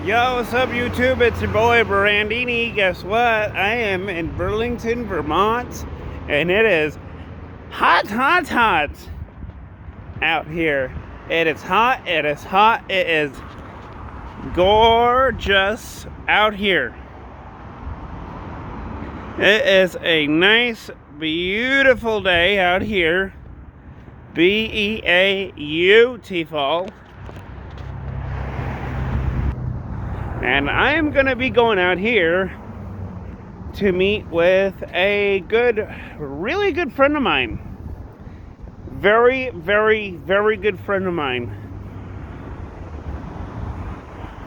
Yo, what's up YouTube? It's your boy Brandini. Guess what? I am in Burlington, Vermont, and it is hot out here. It is hot, it is gorgeous out here. It is a nice, beautiful day out here. Beautiful. And I'm gonna be going out here to meet with a really good friend of mine. Very good friend of mine.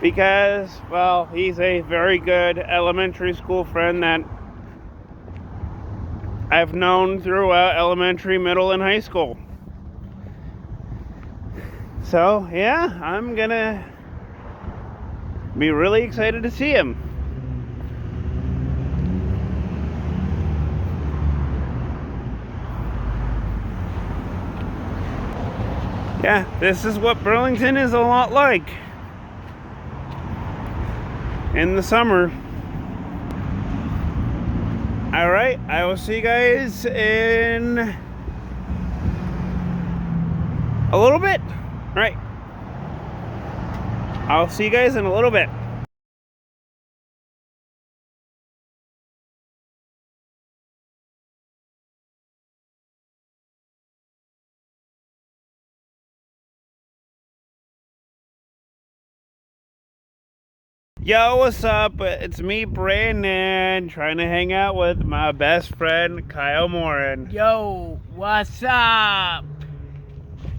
Because, well, he's a very good elementary school friend that I've known throughout elementary, middle, and high school. So, yeah, I'm gonna be really excited to see him. Yeah, this is what Burlington is a lot like in the summer. Alright, I will see you guys in a little bit. Alright. I'll see you guys in a little bit. Yo, what's up? It's me, Brandon, trying to hang out with my best friend, Kyle Morin. Yo, what's up?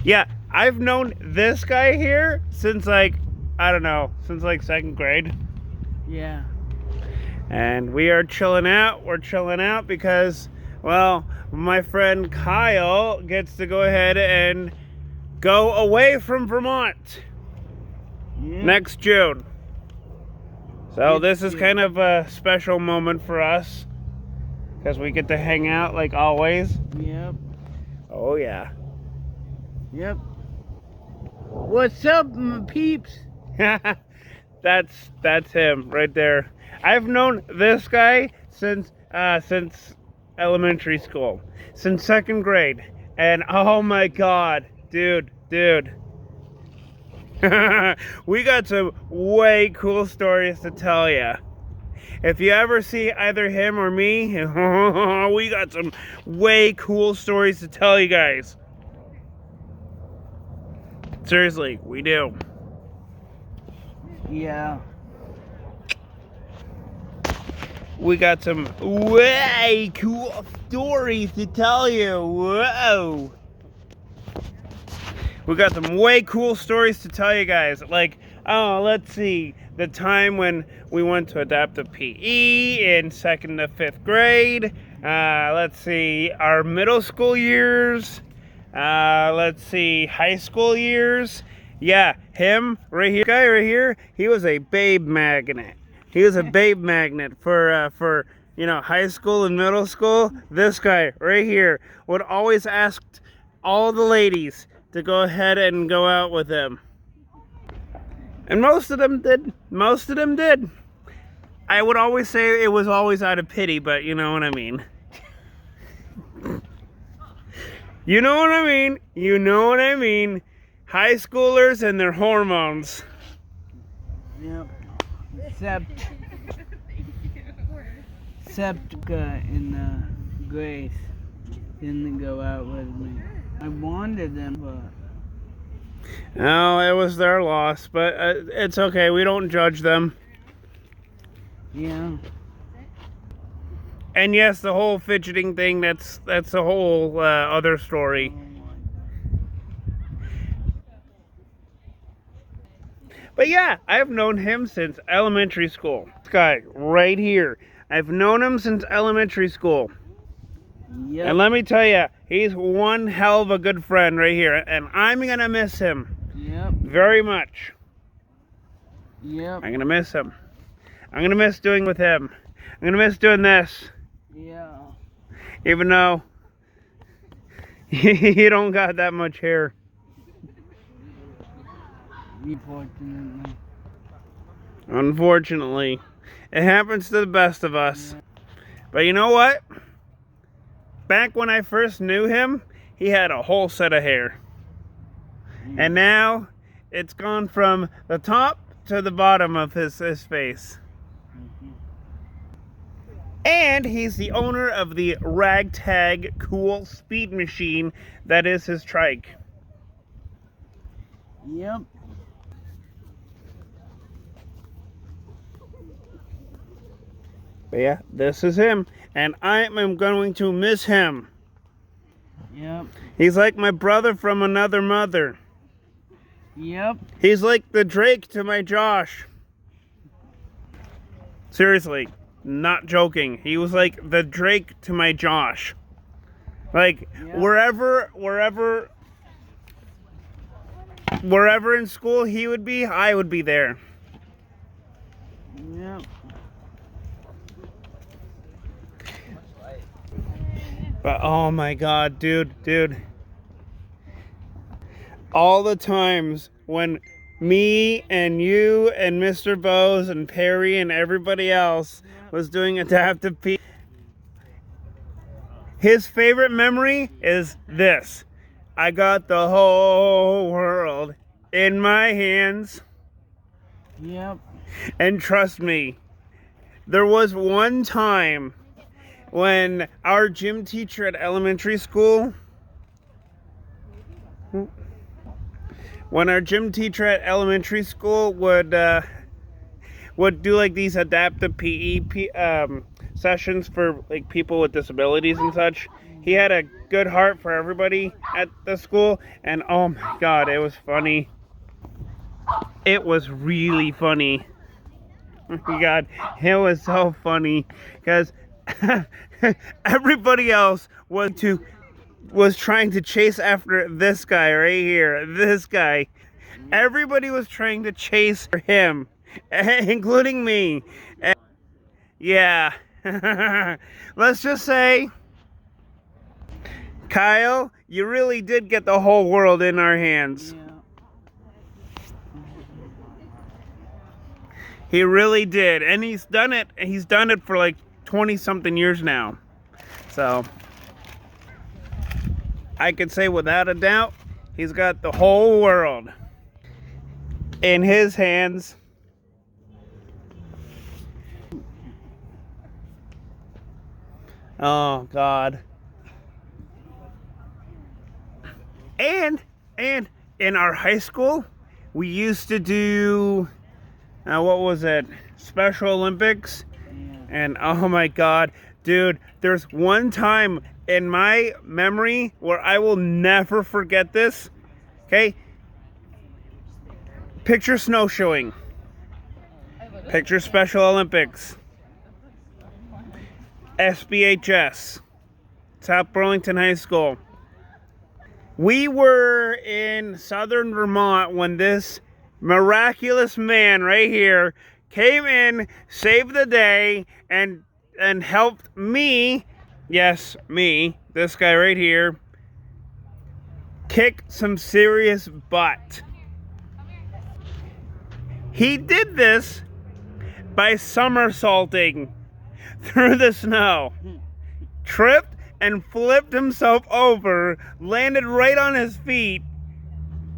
Yeah, I've known this guy here since since second grade. Yeah. And we are chilling out. We're chilling out because, well, my friend Kyle gets to go ahead and go away from Vermont next June. So this is kind of a special moment for us because we get to hang out like always. Yep. Oh yeah. Yep. What's up, my peeps? That's him right there. I've known this guy since elementary school, since second grade, and oh my God, dude. We got some way cool stories to tell ya. If you ever see either him or me, we got some way cool stories to tell you guys. Seriously, we do. Yeah. We got some way cool stories to tell you. Whoa. We got some way cool stories to tell you guys. Like, oh, let's see. The time when we went to adaptive PE in 2nd to 5th grade. Let's see. Our middle school years. Let's see. High school years. Yeah, him right here. Guy right here. He was a babe magnet. He was a babe magnet for high school and middle school. This guy right here would always ask all the ladies to go ahead and go out with him. And most of them did. I would always say it was always out of pity, but you know what I mean. You know what I mean. High schoolers and their hormones. Yep. Except in Grace didn't go out with me. I wanted them, but no, it was their loss, but it's okay. We don't judge them. yeah. And yes, the whole fidgeting thing, that's a whole other story. But yeah, I've known him since elementary school. This guy right here. I've known him since elementary school. Yep. And let me tell you, he's one hell of a good friend right here. And I'm going to miss him. Yep. Very much. Yep. I'm going to miss him. I'm going to miss doing with him. I'm going to miss doing this. Yeah. Even though you don't got that much hair. Unfortunately. Unfortunately, it happens to the best of us. But you know what? Back when I first knew him, he had a whole set of hair. And now it's gone from the top to the bottom of his face. And he's the owner of the ragtag cool speed machine that is his trike. Yep. But yeah, this is him. And I am going to miss him. Yep. He's like my brother from another mother. Yep. He's like the Drake to my Josh. Seriously, not joking. He was like the Drake to my Josh. Like, yep. wherever in school he would be, I would be there. Yep. But oh my god, dude. All the times when me and you and Mr. Bose and Perry and everybody else was doing adaptive P. His favorite memory is this. I got the whole world in my hands. Yep. And trust me, there was one time when our gym teacher at elementary school would do like these adaptive PE sessions for like people with disabilities and such. He had a good heart for everybody at the school, and oh my god, it was funny. It was really funny. Oh my god, it was so funny because everybody else was trying to chase after this guy right here. This guy. Everybody was trying to chase him, including me. And yeah. Let's just say, Kyle, you really did get the whole world in our hands. Yeah. He really did. And he's done it. He's done it for like 20-something years now. So I could say without a doubt, he's got the whole world in his hands. Oh God. And in our high school, we used to do what was it? Special Olympics. Yeah. And oh my God, dude, there's one time in my memory where I will never forget this. Okay? Picture snowshoeing. Picture Special Olympics. SBHS. South Burlington High School. We were in southern Vermont when this miraculous man right here came in, saved the day, and helped me, yes, me, this guy right here, kick some serious butt. He did this by somersaulting through the snow, tripped and flipped himself over, landed right on his feet,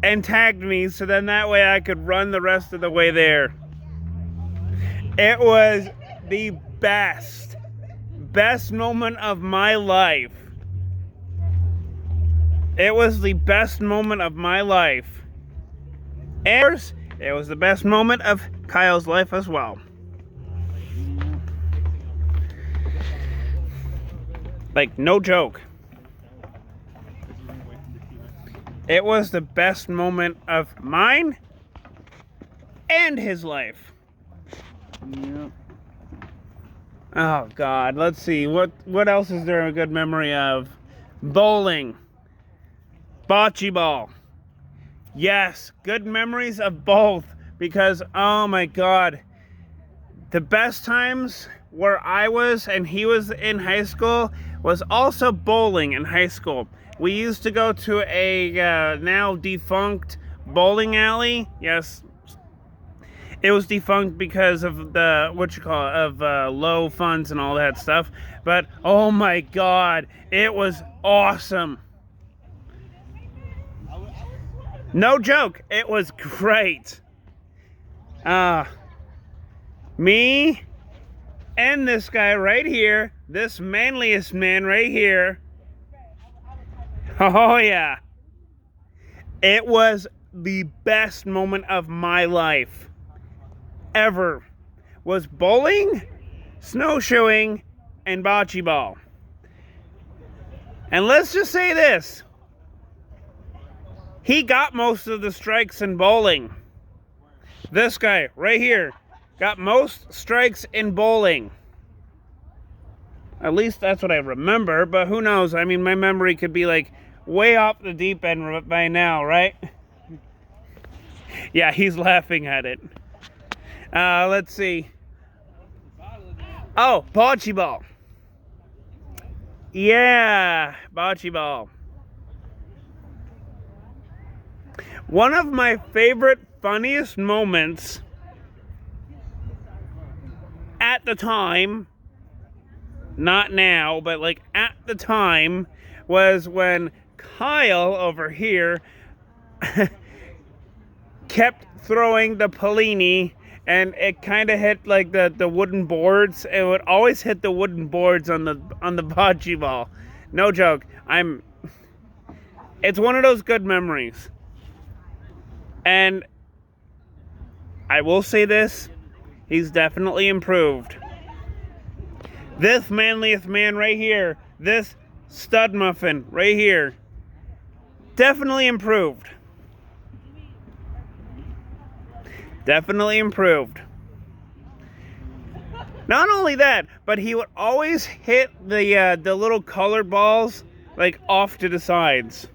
and tagged me so then that way I could run the rest of the way there. It was the best moment of my life. It was the best moment of my life. And of course, it was the best moment of Kyle's life as well. Like, no joke. It was the best moment of mine and his life. Yep. Oh God, let's see. What else is there a good memory of? Bowling. Bocce ball. Yes, good memories of both because oh my God. The best times where I was and he was in high school was also bowling in high school. We used to go to a now defunct bowling alley. Yes. it was defunct because of the low funds and all that stuff. But oh my God, it was awesome. No joke, it was great. Me and this guy right here, this manliest man right here. Oh yeah. It was the best moment of my life ever. Was bowling, snowshoeing, and bocce ball. And let's just say this. He got most of the strikes in bowling. This guy right here got most strikes in bowling. At least that's what I remember, but who knows? I mean, my memory could be like way off the deep end by now, right? Yeah, he's laughing at it. Let's see. Oh, bocce ball. Yeah, bocce ball. One of my favorite, funniest moments at the time, not now, but like at the time, was when Kyle over here kept throwing the Pellini, and it kind of hit like the wooden boards. It would always hit the wooden boards on the bocce ball. No joke. It's one of those good memories. And I will say this, he's definitely improved. This manliest man right here, this stud muffin right here, definitely improved. Definitely improved. Not only that, but he would always hit the little colored balls like off to the sides.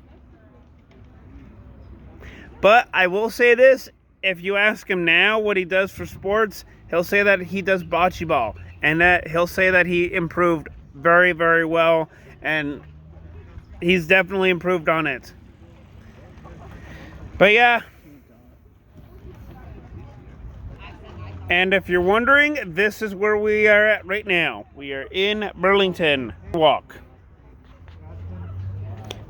But I will say this, if you ask him now what he does for sports, he'll say that he does bocce ball, and that he'll say that he improved very, very well, and he's definitely improved on it. But yeah. And if you're wondering, this is where we are at right now. We are in Burlington Walk.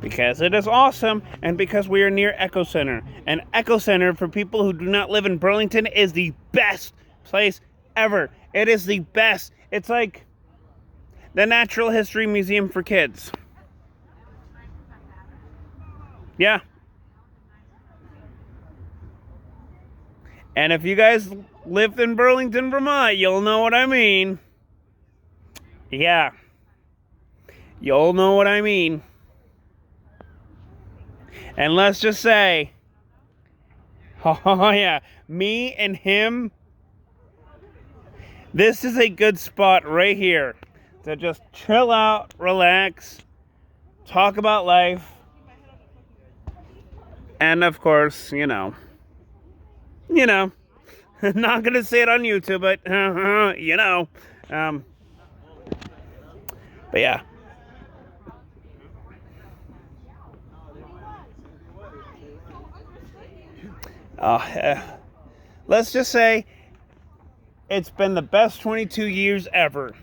Because it is awesome, and because we are near Echo Center. And Echo Center, for people who do not live in Burlington, is the best place ever. It is the best. It's like the Natural History Museum for kids. Yeah. And if you guys live in Burlington, Vermont, you'll know what I mean. Yeah. You'll know what I mean. And let's just say, oh yeah, me and him, this is a good spot right here to just chill out, relax, talk about life, and of course, you know, not gonna say it on YouTube, but but yeah. Let's just say it's been the best 22 years ever.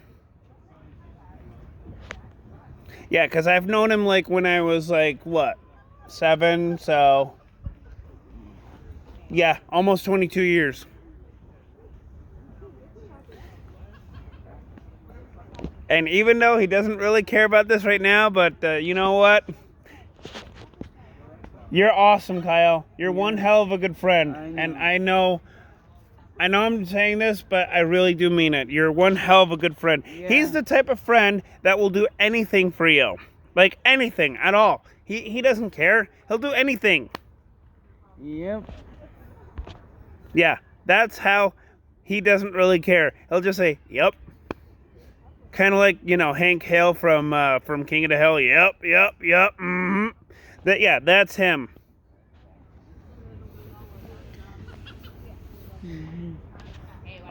Yeah, because I've known him like when I was like, what, 7? So, yeah, almost 22 years. And even though he doesn't really care about this right now, but you know what? You're awesome, Kyle. You're one hell of a good friend. And I know I'm saying this, but I really do mean it. You're one hell of a good friend. Yeah. He's the type of friend that will do anything for you. Like anything at all. He doesn't care. He'll do anything. Yep. Yeah, that's how he doesn't really care. He'll just say, yep. Kind of like, Hank Hill from King of the Hill. Yep, mm-hmm. That's him.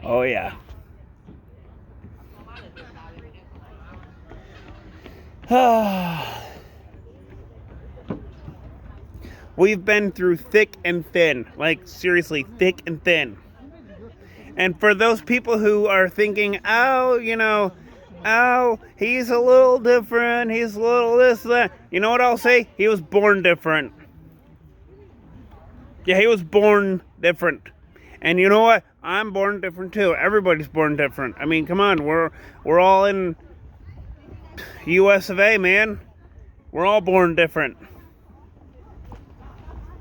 Oh, yeah. We've been through thick and thin. Like, seriously, thick and thin. And for those people who are thinking, oh, oh, he's a little different, he's a little this, that, you know what I'll say? He was born different. Yeah, he was born different. And you know what? I'm born different too. Everybody's born different. I mean, come on, we're all in US of A, man. We're all born different.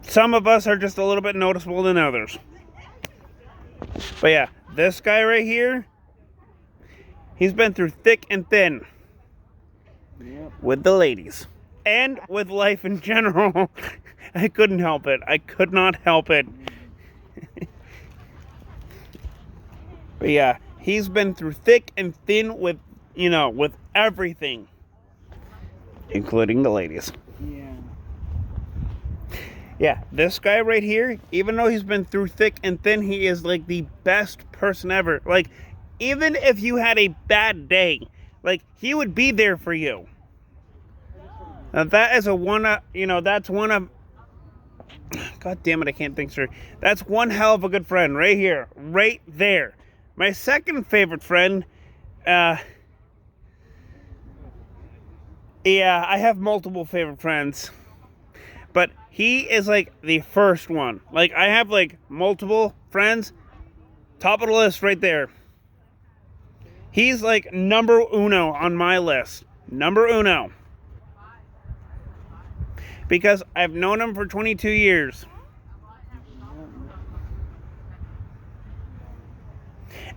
Some of us are just a little bit noticeable than others. But yeah, this guy right here, he's been through thick and thin. Yep. With the ladies. And with life in general. I couldn't help it. I could not help it. But yeah, he's been through thick and thin with, with everything. Including the ladies. Yeah. Yeah, this guy right here, even though he's been through thick and thin, he is like the best person ever. Like, even if you had a bad day, like, he would be there for you. Now, that is that's one of, God damn it, I can't think straight. That's one hell of a good friend right here, right there. My second favorite friend, yeah, I have multiple favorite friends. But he is like the first one. Like, I have like multiple friends. Top of the list right there. He's like number uno on my list. Number uno. Because I've known him for 22 years.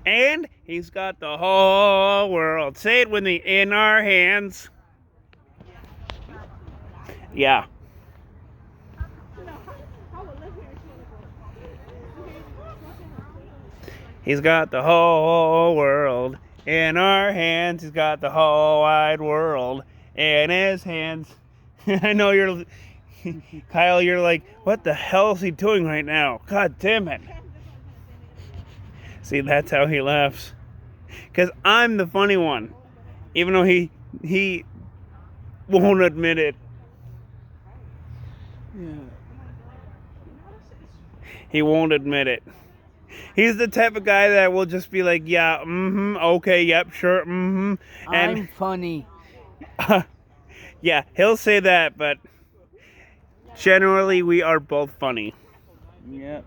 And he's got the whole world. Say it with me, in our hands. Yeah. He's got the whole world in our hands. He's got the whole wide world in his hands. I know you're, Kyle, you're like, what the hell is he doing right now? God damn it. See, that's how he laughs. Because I'm the funny one. Even though he won't admit it. Yeah. He won't admit it. He's the type of guy that will just be like, yeah, okay, yep, sure, And I'm funny. Yeah, he'll say that, but generally we are both funny. Yep.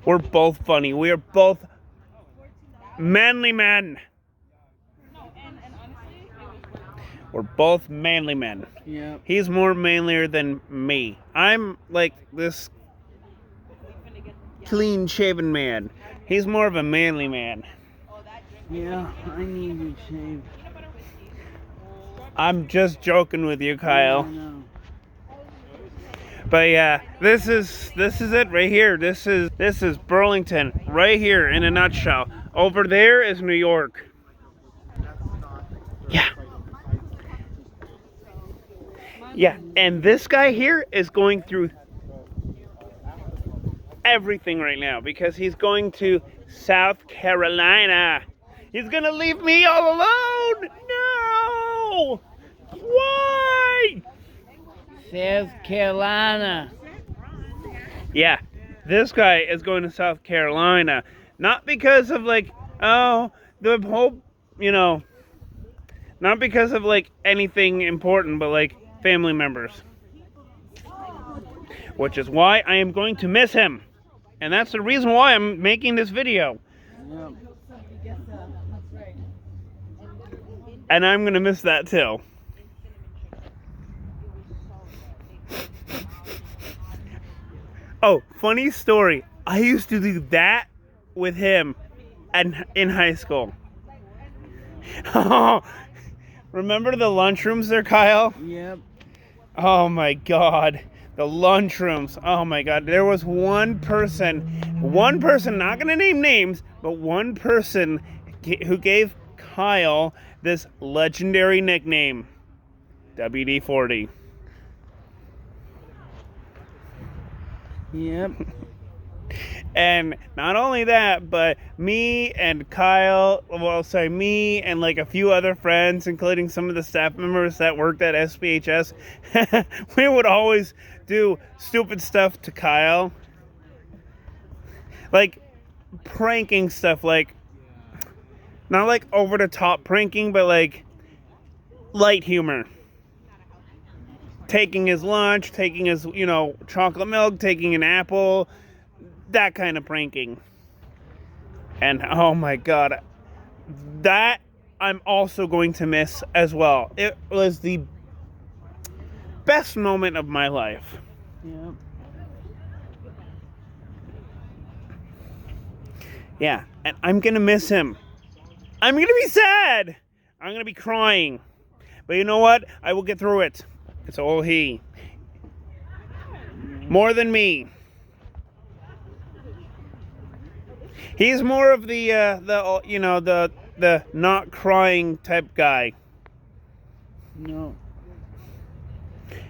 We're both funny. We are both manly men. We're both manly men. Yep. He's more manlier than me. I'm like this clean-shaven man. He's more of a manly man. Yeah, I need to shave. I'm just joking with you, Kyle. I know. But yeah, this is it right here. This is Burlington right here in a nutshell. Over there is New York. Yeah. Yeah, and this guy here is going through everything right now because he's going to South Carolina. He's gonna leave me all alone. No! Why? South Carolina. Yeah, this guy is going to South Carolina. Not because of like, oh, the whole, not because of like anything important, but like family members. Which is why I am going to miss him. And that's the reason why I'm making this video. Yep. And I'm going to miss that too. Oh, funny story. I used to do that with him in high school. Oh, remember the lunchrooms there, Kyle? Yep. Oh my God. The lunchrooms. Oh my God. There was one person, not going to name names, but one person who gave Kyle this legendary nickname, WD-40. Yep. And not only that, but me and me and like a few other friends, including some of the staff members that worked at SPHS, we would always do stupid stuff to Kyle. Like, pranking stuff, like, not like over the top pranking, but like light humor. Taking his lunch, taking his, chocolate milk, taking an apple, that kind of pranking. And oh my God, that I'm also going to miss as well. It was the best moment of my life. Yep. Yeah, and I'm going to miss him. I'm going to be sad. I'm going to be crying. But you know what? I will get through it. It's all he. More than me. He's more of the not crying type guy. No.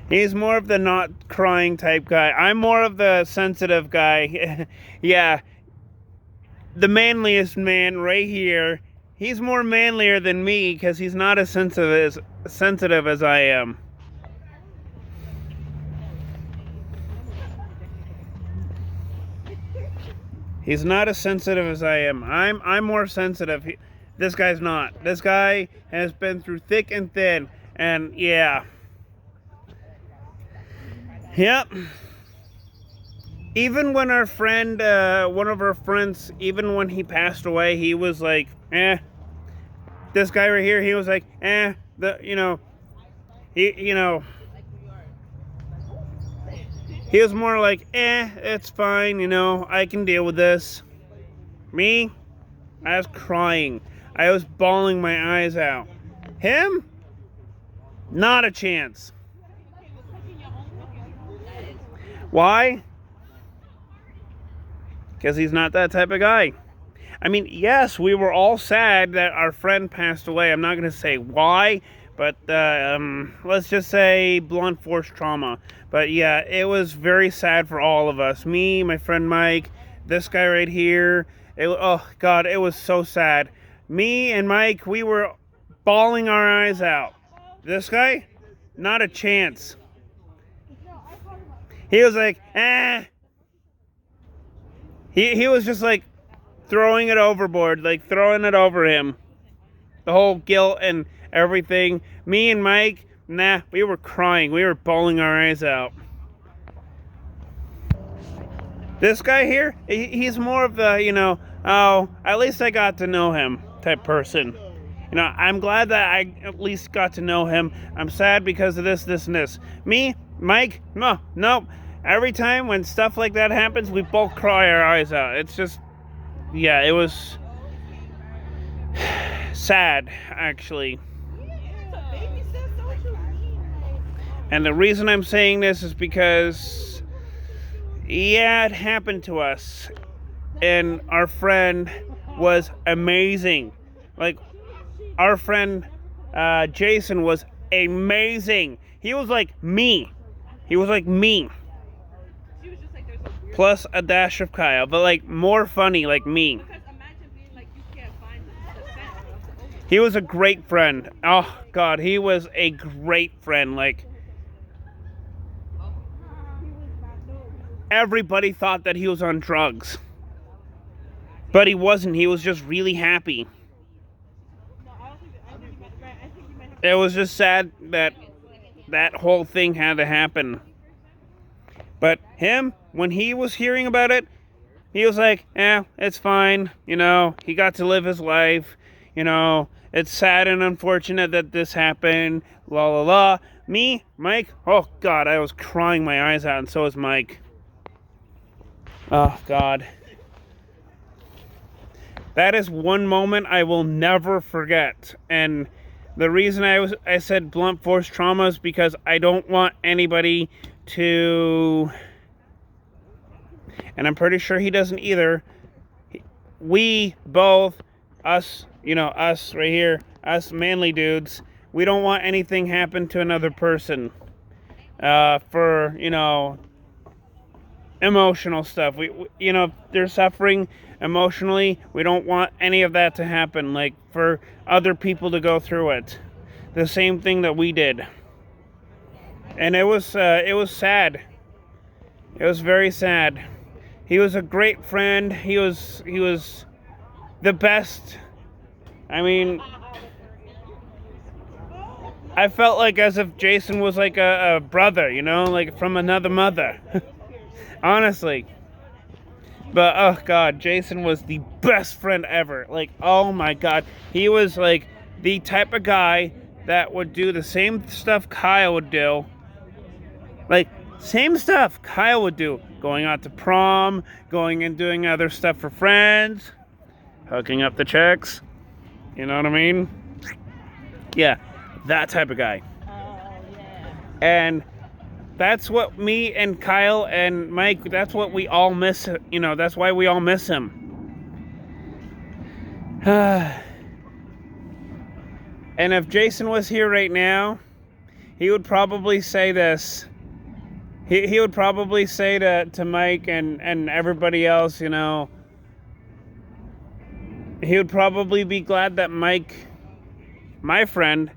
He's more of the not crying type guy. I'm more of the sensitive guy. Yeah. The manliest man right here. He's more manlier than me because he's not as sensitive as I am. He's not as sensitive as I am. I'm more sensitive. This guy's not. This guy has been through thick and thin, and yeah. Yep. Even when our friend, one of our friends, even when he passed away, he was like, This guy right here, he was like, he was more like, it's fine, I can deal with this. Me, I was crying. I was bawling my eyes out. Him, not a chance. Why? Because he's not that type of guy. I mean, yes, we were all sad that our friend passed away. I'm not going to say why, but let's just say blunt force trauma. But yeah, it was very sad for all of us. Me, my friend Mike, this guy right here. Oh, God, it was so sad. Me and Mike, we were bawling our eyes out. This guy, not a chance. He was like, He was just like throwing it overboard, like throwing it over him. The whole guilt and everything. Me and Mike, we were crying. We were bawling our eyes out. This guy here, he's more of the, at least I got to know him type person. I'm glad that I at least got to know him. I'm sad because of this, and this. Me, Mike, no. Every time when stuff like that happens, we both cry our eyes out. It's just, yeah, it was sad, actually. And the reason I'm saying this is because, yeah, it happened to us. And our friend was amazing. Like, our friend Jason was amazing. He was like me. Plus a dash of Kyle, but like more funny, like me. He was a great friend. Oh God, he was a great friend. Like, everybody thought that he was on drugs, but he wasn't. He was just really happy. It was just sad that that whole thing had to happen. But him, when he was hearing about it, he was like, it's fine. He got to live his life. It's sad and unfortunate that this happened. La la la. Me, Mike, oh God, I was crying my eyes out, and so was Mike. Oh God. That is one moment I will never forget. And the reason I said blunt force trauma is because I don't want anybody to, and I'm pretty sure he doesn't either. We both, us right here, us manly dudes, we don't want anything happen to another person for, emotional stuff. We if they're suffering emotionally, we don't want any of that to happen, like for other people to go through it. The same thing that we did. And it was sad. It was very sad. He was a great friend. He was the best. I mean, I felt like as if Jason was like a brother, you know, like from another mother. Honestly. But oh god, Jason was the best friend ever. Like, oh my god. He was like the type of guy that would do the same stuff Kyle would do. Like, same stuff Kyle would do. Going out to prom, going and doing other stuff for friends, hooking up the chicks. You know what I mean? Yeah, that type of guy. And that's what me and Kyle and Mike, that's what we all miss, you know, that's why we all miss him. And if Jason was here right now, he would probably say this. He would probably say to Mike and everybody else, you know, he would probably be glad that Mike, my friend,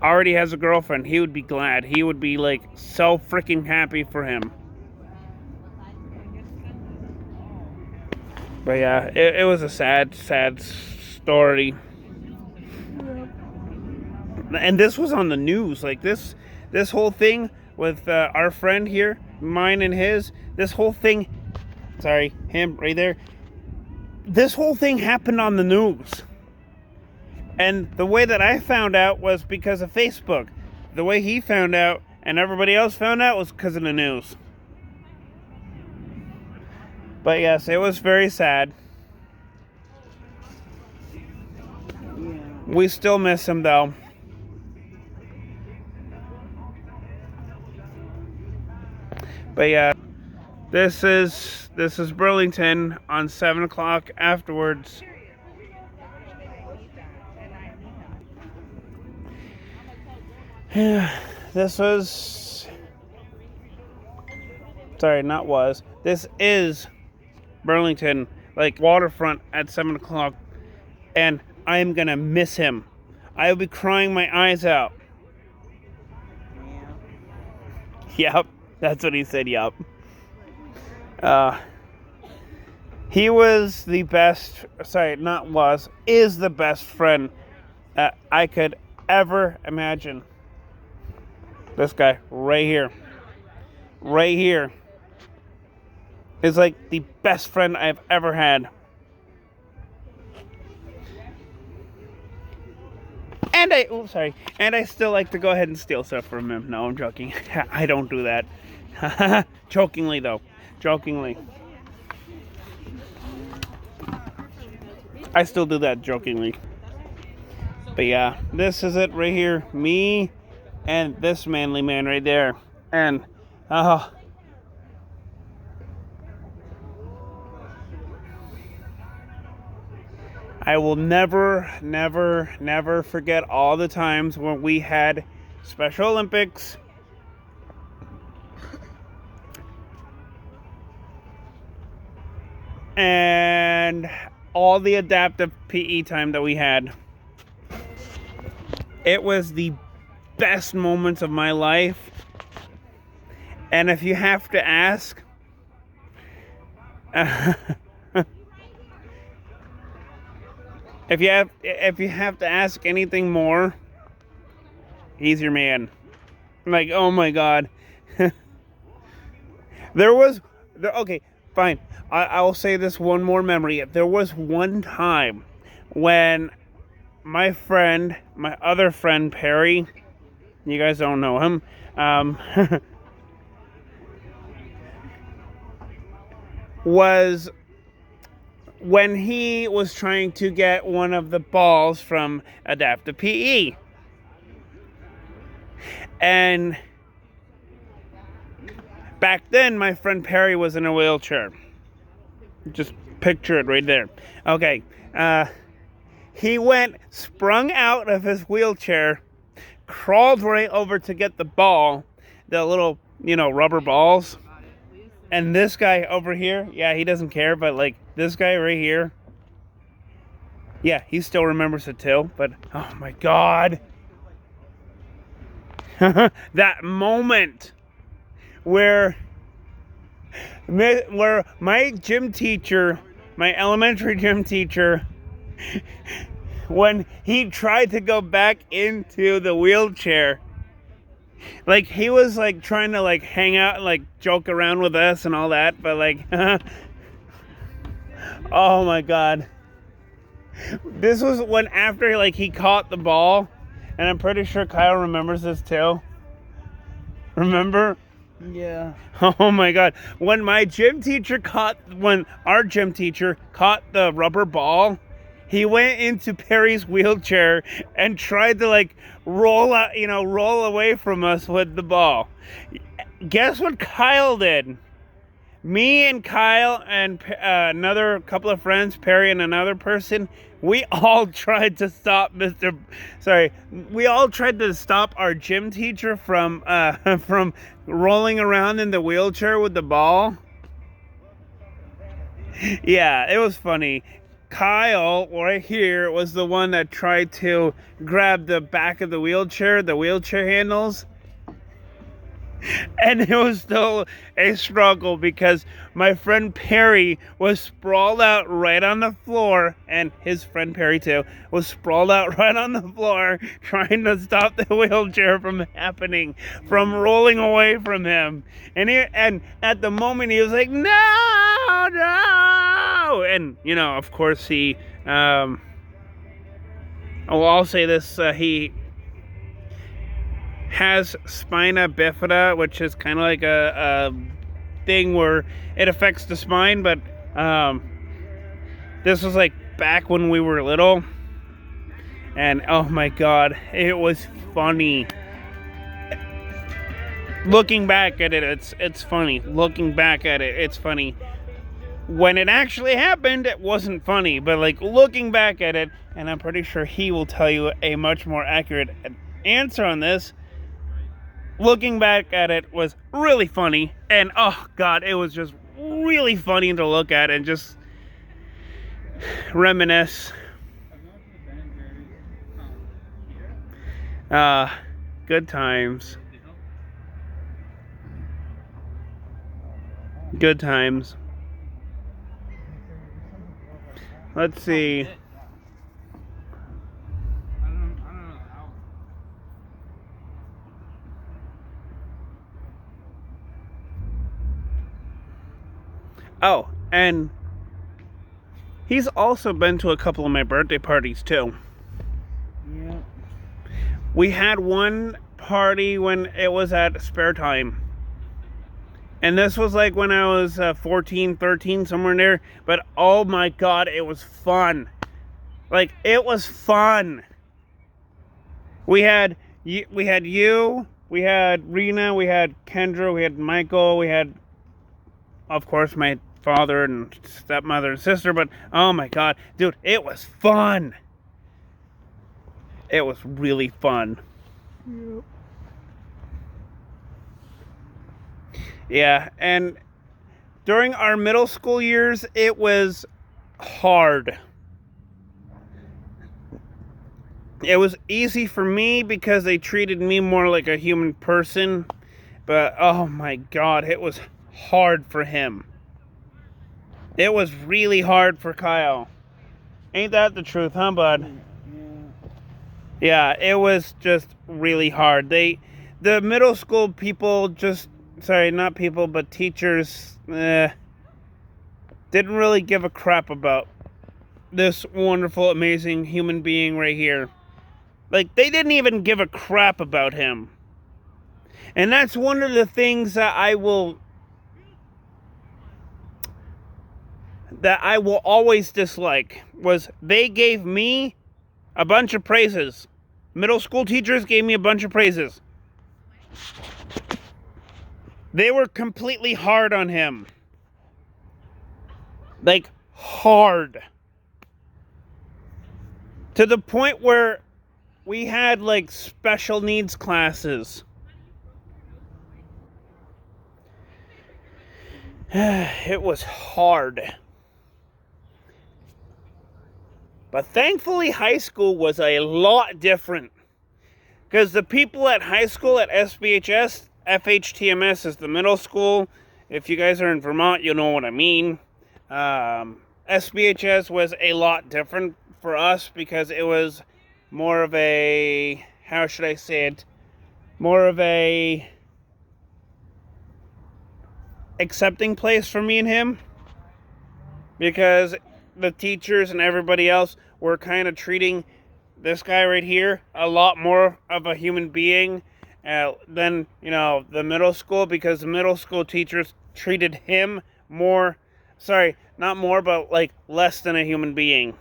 already has a girlfriend. He would be glad. He would be like so freaking happy for him. But yeah, it was a sad story. And this was on the news. Like this whole thing with our friend here, mine and his, this whole thing, sorry, him right there. This whole thing happened on the news. And the way that I found out was because of Facebook. The way he found out and everybody else found out was because of the news. But yes, it was very sad. Yeah. We still miss him though. But yeah, this is Burlington on 7 o'clock afterwards. This is Burlington, like waterfront at 7 o'clock, and I am gonna miss him. I will be crying my eyes out. Yep, that's what he said, yep. He was the best, is the best friend I could ever imagine. This guy right here is like the best friend I've ever had. And I still like to go ahead and steal stuff from him. No, I'm joking. I don't do that. Jokingly though. Jokingly. I still do that jokingly. But yeah, this is it right here. Me and this manly man right there. And I will never forget all the times when we had Special Olympics. And all the adaptive PE time that we had. It was the best moments of my life. And if you have to ask, if you have to ask anything more, he's your man. Like, oh my god. Okay, fine. I will say this one more memory. There was one time when my other friend Perry, you guys don't know him, was when he was trying to get one of the balls from adaptive PE. And back then, my friend Perry was in a wheelchair. Just picture it right there. Okay. He sprung out of his wheelchair, crawled right over to get the ball, the little, rubber balls. And this guy over here, yeah, he doesn't care, but like this guy right here, yeah, he still remembers it too. But oh my god. That moment where Where my gym teacher, my elementary gym teacher, when he tried to go back into the wheelchair, like he was like trying to like hang out and like joke around with us and all that, but like oh my god. This was when after like he caught the ball, and I'm pretty sure Kyle remembers this too. Remember? Yeah. Oh my god. When our gym teacher caught the rubber ball, he went into Perry's wheelchair and tried to like roll away from us with the ball. Guess what Kyle did? Me and Kyle and another couple of friends, Perry and another person, we all tried to stop we all tried to stop our gym teacher from from rolling around in the wheelchair with the ball. Yeah, it was funny. Kyle, right here, was the one that tried to grab the back of the wheelchair handles. And it was still a struggle because my friend Perry was sprawled out right on the floor, and his friend Perry too was sprawled out right on the floor trying to stop the wheelchair from rolling away from him. And at the moment he was like, no, no, and of course he I'll say this, he has spina bifida, which is kind of like a thing where it affects the spine, but this was like back when we were little, and oh my god, it was funny. Looking back at it, it's funny. Looking back at it, it's funny. When it actually happened, it wasn't funny, but like looking back at it, and I'm pretty sure he will tell you a much more accurate answer on this. Looking back at it was really funny, and oh god, it was just really funny to look at and just reminisce. Good times. Good times. Let's see. Oh, and he's also been to a couple of my birthday parties too. Yeah. We had one party when it was at Spare Time. And this was like when I was 14, 13, somewhere in there. But oh my god, it was fun. Like, it was fun. We had you, we had Rena, we had Kendra, we had Michael, we had, of course, my father and stepmother and sister. But oh my god, dude, it was fun. It was really fun. Yep. Yeah, and during our middle school years, it was hard. It was easy for me because they treated me more like a human person. But, oh my god, it was hard for him. It was really hard for Kyle. Ain't that the truth, huh, bud? Yeah, it was just really hard. The middle school people not people, but teachers didn't really give a crap about this wonderful, amazing human being right here. Like, they didn't even give a crap about him. And that's one of the things that I will always dislike, was they gave me a bunch of praises. Middle school teachers gave me a bunch of praises. They were completely hard on him. Like, hard. To the point where we had, like, special needs classes. It was hard. But thankfully, high school was a lot different. Because the people at high school at SBHS, FHTMS is the middle school, If you guys are in Vermont, you'll know what I mean. SBHS was a lot different for us because it was more of a, how should I say it, more of a accepting place for me and him, because the teachers and everybody else were kind of treating this guy right here a lot more of a human being than, you know, the middle school, because the middle school teachers treated him more, sorry, not more, but like less than a human being.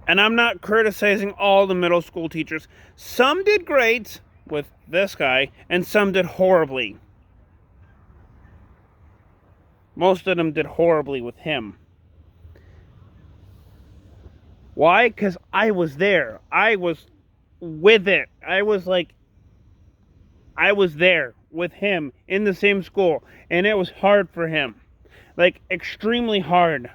And I'm not criticizing all the middle school teachers. Some did great with this guy, and some did horribly. Most of them did horribly with him. Why? Because I was there. I was with it. I was there with him in the same school, and it was hard for him. Like, extremely hard.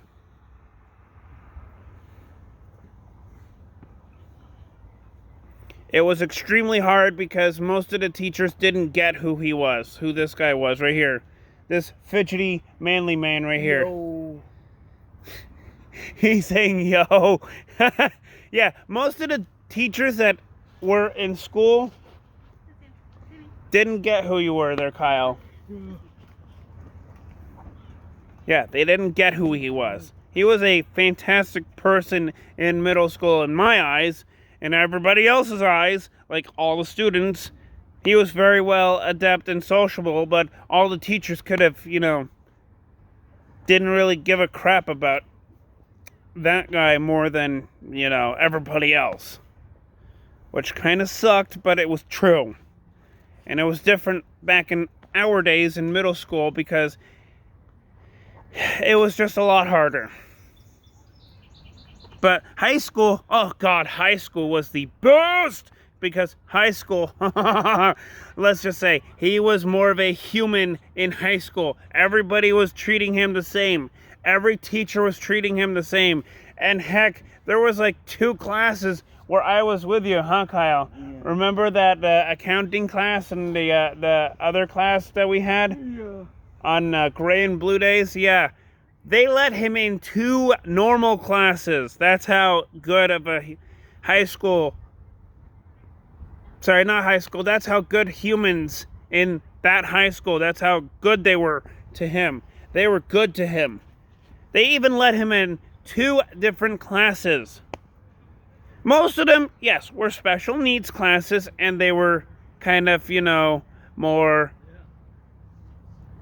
It was extremely hard because most of the teachers didn't get who he was, who this guy was right here. This fidgety, manly man right here. Yo. He's saying, yo. Yeah, most of the teachers that were in school didn't get who you were there, Kyle. Yeah, they didn't get who he was. He was a fantastic person in middle school in my eyes. In everybody else's eyes, like all the students, he was very well adept and sociable, but all the teachers could have, you know, didn't really give a crap about that guy more than, you know, everybody else. Which kind of sucked, but it was true. And it was different back in our days in middle school because it was just a lot harder. But high school, oh God, high school was the best, because high school, let's just say, he was more of a human in high school. Everybody was treating him the same. Every teacher was treating him the same. And heck, there was like 2 classes where I was with you, huh, Kyle? Yeah. Remember that accounting class and the other class that we had? Yeah. On gray and blue days? Yeah. They let him in 2 normal classes. That's how good of a high school... Sorry, not high school. That's how good humans in that high school, that's how good they were to him. They were good to him. They even let him in 2 different classes. Most of them, yes, were special needs classes, and they were kind of, you know, more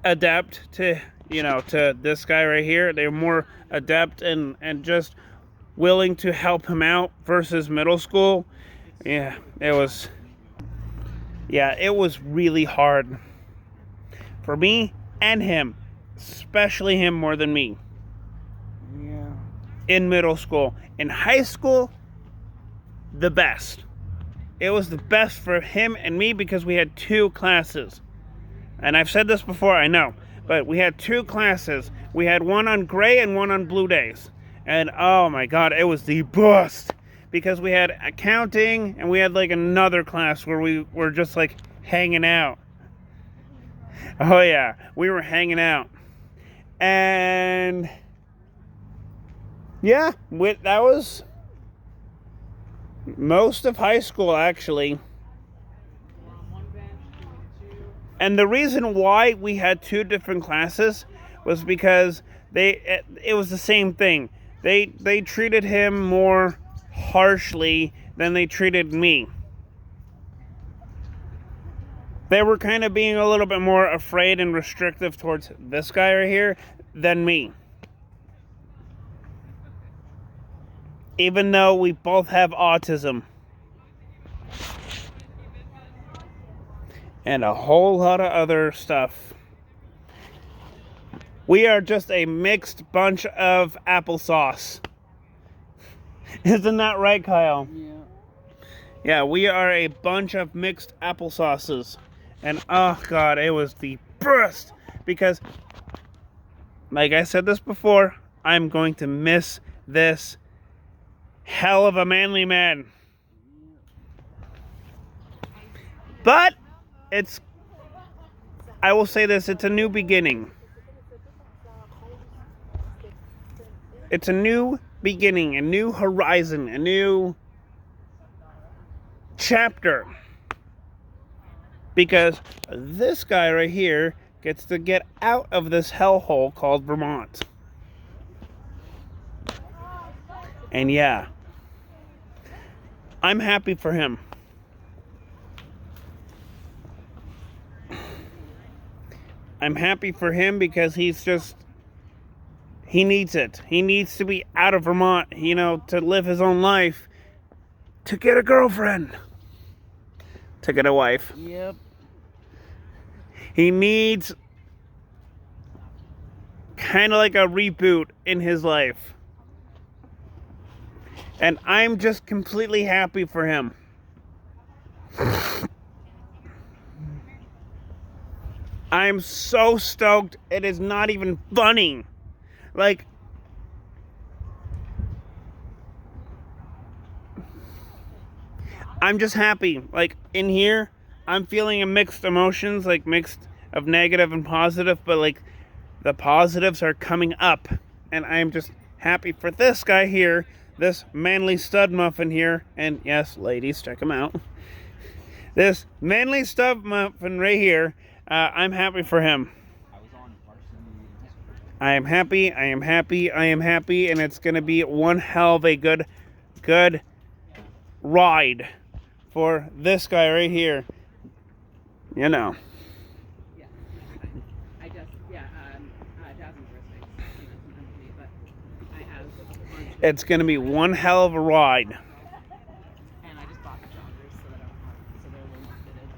adept to... you know, to this guy right here. They were more adept and just willing to help him out versus middle school. Yeah, it was really hard for me and him, especially him more than me. Yeah. In middle school. In high school, the best. It was the best for him and me because we had 2 classes. And I've said this before, I know. But we had 2 classes. We had one on gray and one on blue days. And oh my God, it was the best. Because we had accounting and we had like another class where we were just like hanging out. Oh yeah, we were hanging out. And yeah, that was most of high school actually. And the reason why we had 2 different classes was because it was the same thing. They treated him more harshly than they treated me. They were kind of being a little bit more afraid and restrictive towards this guy right here than me. Even though we both have autism. And a whole lot of other stuff. We are just a mixed bunch of applesauce. Isn't that right, Kyle? Yeah. Yeah, we are a bunch of mixed applesauces. And oh God, it was the best. Because, like I said this before, I'm going to miss this hell of a manly man. But it's I will say this, it's a new beginning. It's a new beginning, a new horizon, a new chapter. Because this guy right here gets to get out of this hellhole called Vermont. And yeah, I'm happy for him. I'm happy for him because he needs it. He needs to be out of Vermont, to live his own life, to get a girlfriend, to get a wife. Yep. He needs kind of like a reboot in his life. And I'm just completely happy for him. I'm so stoked. It is not even funny. Like, I'm just happy. Like, in here, I'm feeling a mixed emotions, like mixed of negative and positive, but like the positives are coming up. And I'm just happy for this guy here, this manly stud muffin here. And yes, ladies, check him out. This manly stud muffin right here. I'm happy for him. I am happy, and it's going to be one hell of a good ride for this guy right here. Yeah. Jasmine's birthday, but I have a bunch of... It's going to be one hell of a ride. And I just bought the joggers so they're a little more fitted,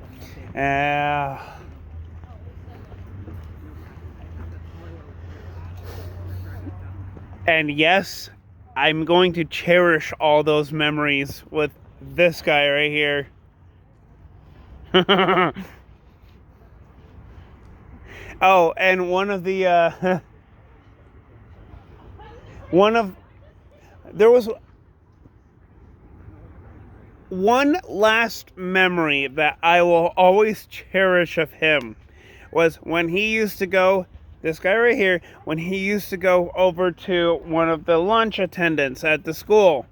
but and yes, I'm going to cherish all those memories with this guy right here. Oh, and there was one last memory that I will always cherish of him was when he used to go, this guy right here, when he used to go over to one of the lunch attendants at the school.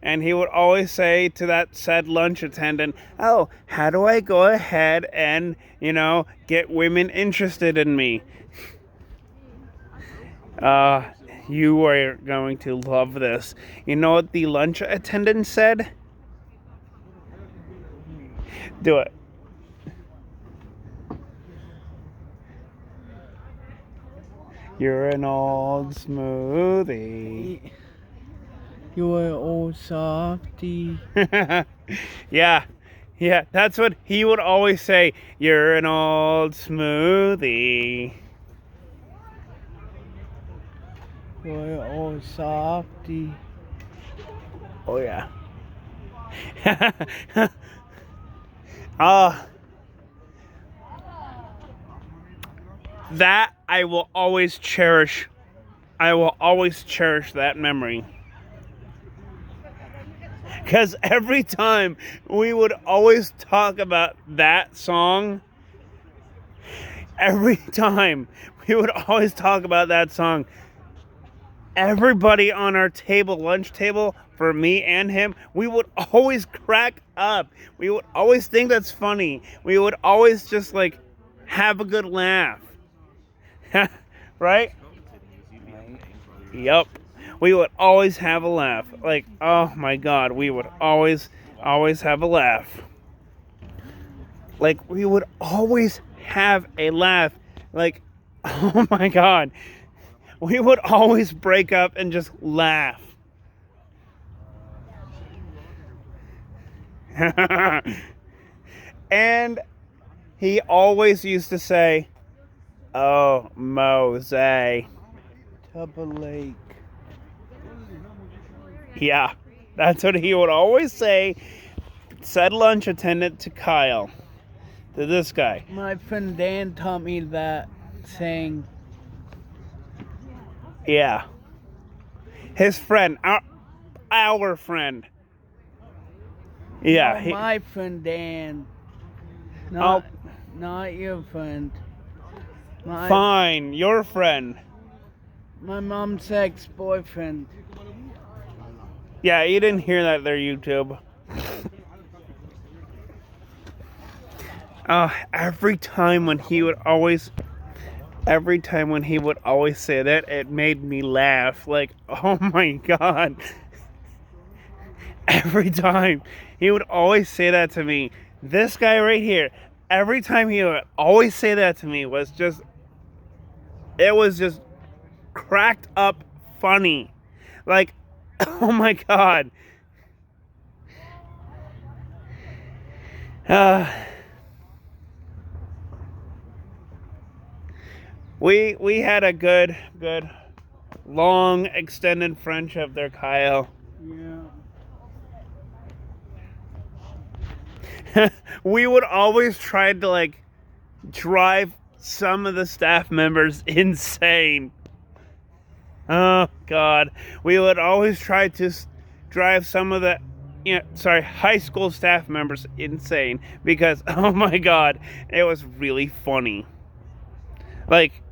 And he would always say to that said lunch attendant, oh, how do I go ahead and, get women interested in me? You are going to love this. You know what the lunch attendant said? Do it. You're an old smoothie. You're an old softy. Yeah, that's what he would always say. You're an old smoothie. You're an old softy. Oh, yeah. That I will always cherish. I will always cherish that memory. Because every time we would always talk about that song, everybody on our table, lunch table, for me and him, we would always crack up. We would always think that's funny. We would always just have a good laugh. Right? Yup. We would always have a laugh. Oh my God, we would always have a laugh. We would always have a laugh. Oh my God. We would always break up and just laugh. And he always used to say, oh, Mose. Tubba Lake. Yeah, that's what he would always say. Said lunch attendant to Kyle. To this guy. My friend Dan taught me that saying. Yeah. His friend. Our friend. Yeah. No, my friend Dan. Not your friend. Fine, your friend. My mom's ex-boyfriend. Yeah, you didn't hear that there, YouTube. Every time when he would always say that, it made me laugh. Like, oh my God. Every time he would always say that to me. This guy right here, every time he would always say that to me was just cracked up funny. Like, oh my God. We had a good long extended friendship there, Kyle. Yeah. We would always try to like drive some of the staff members insane. Oh God, we would always try to drive some of the high school staff members insane because oh my God, it was really funny. Like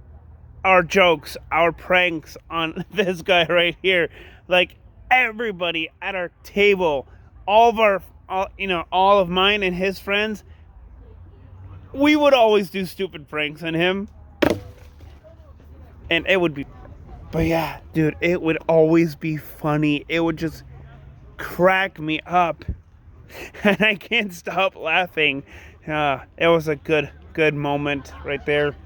our jokes, our pranks on this guy right here, like everybody at our table, all of mine and his friends, we would always do stupid pranks on him. And it would be, but yeah, dude, it would always be funny. It would just crack me up. And I can't stop laughing. It was a good moment right there.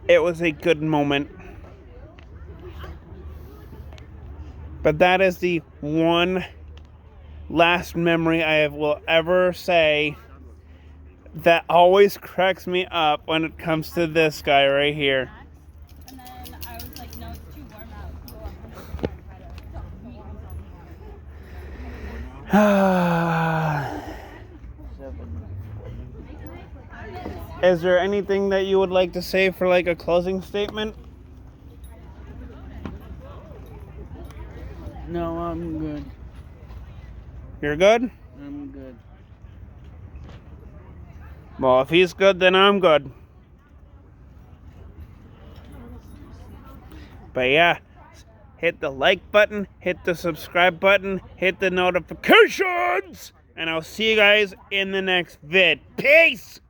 It was a good moment. But that is the one last memory will ever say that always cracks me up when it comes to this guy right here. And then I was like, no, it's too warm out. Is there anything that you would like to say for like a closing statement? No, I'm good. You're good? I'm good. Well, if he's good, then I'm good. But yeah, hit the like button, hit the subscribe button, hit the notifications, and I'll see you guys in the next vid. Peace!